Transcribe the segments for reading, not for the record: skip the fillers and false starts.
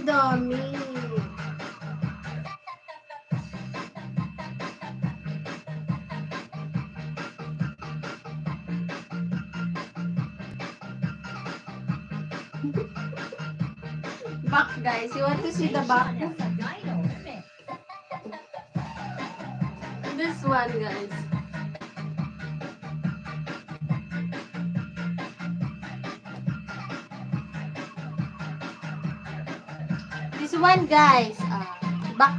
dami. Back, guys. You want to see the back? This one, guys. This one, guys. Back.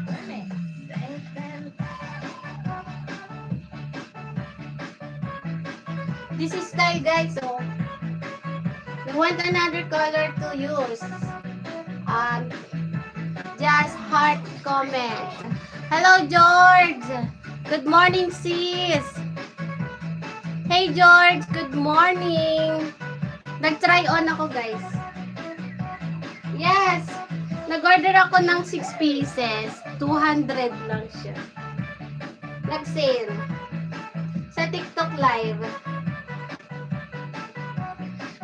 This is style, guys. So, you want another color to use? Just heart comment. Hello, George. Good morning, sis. Hey, George. Good morning. Nag-try on ako, guys. Yes. Nag-order ako ng 6 pieces. 200 lang siya. Nag-sale. Sa TikTok live.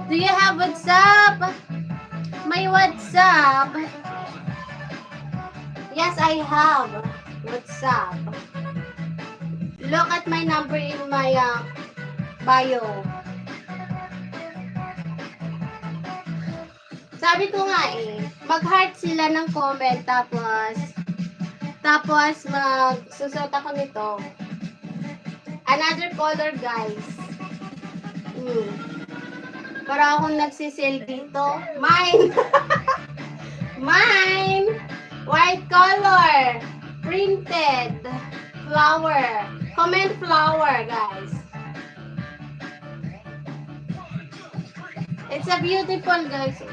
Do you have WhatsApp? May WhatsApp. Yes, I have WhatsApp. Look at my number in my bio. Sabi ko nga mag-heart sila ng comment tapos magsusot ako nito. Another color, guys. Para akong nagsisale dito. Mine! Mine! White color. Printed. Flower. Comment flower, guys. It's a beautiful, guys.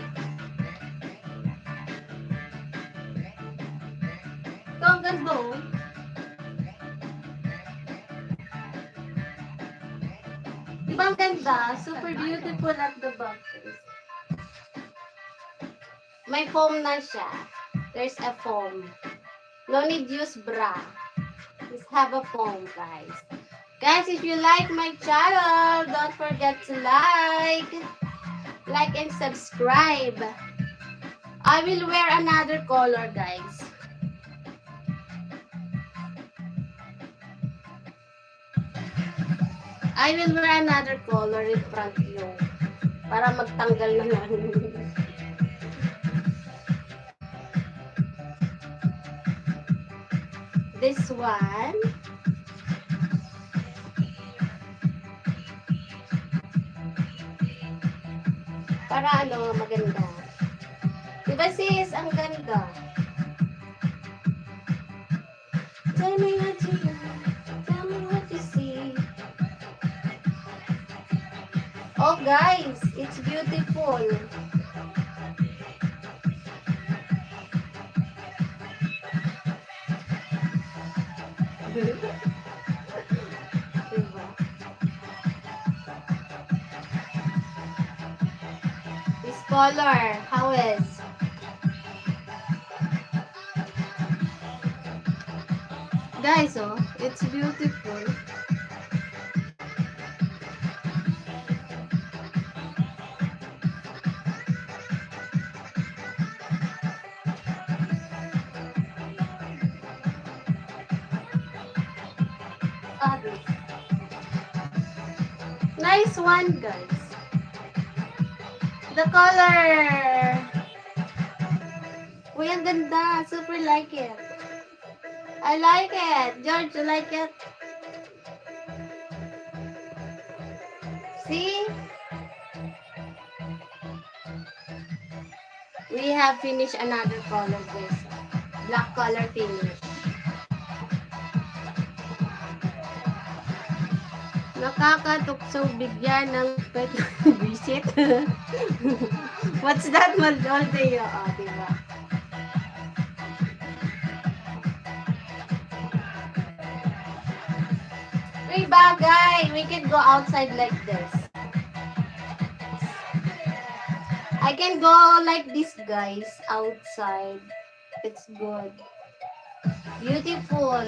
Ito ang ganda, oh. Diba ang ganda? Super beautiful at the back. May foam na siya. There's a foam. No need use bra. Just have a foam, guys. Guys, if you like my channel, don't forget to like and subscribe. I will wear another color, guys. I will wear another color in front view para magtanggal na lang. This one. Para maganda. Diba sis, ang ganda. Tell me what you do. Tell me what you see. Oh guys, it's beautiful. Diba? This color, how is? Guys, it's beautiful. Nice one, guys. The color. Uy, ang ganda. Super like it. I like it. George, you like it? See? We have finished another color, guys. Black color finish. Nakakatukso bigyan ng pet visit. What's that, Maldolteo? Diba? Uy, bagay! We can go outside like this. I can go like this, guys. Outside. It's good. Beautiful.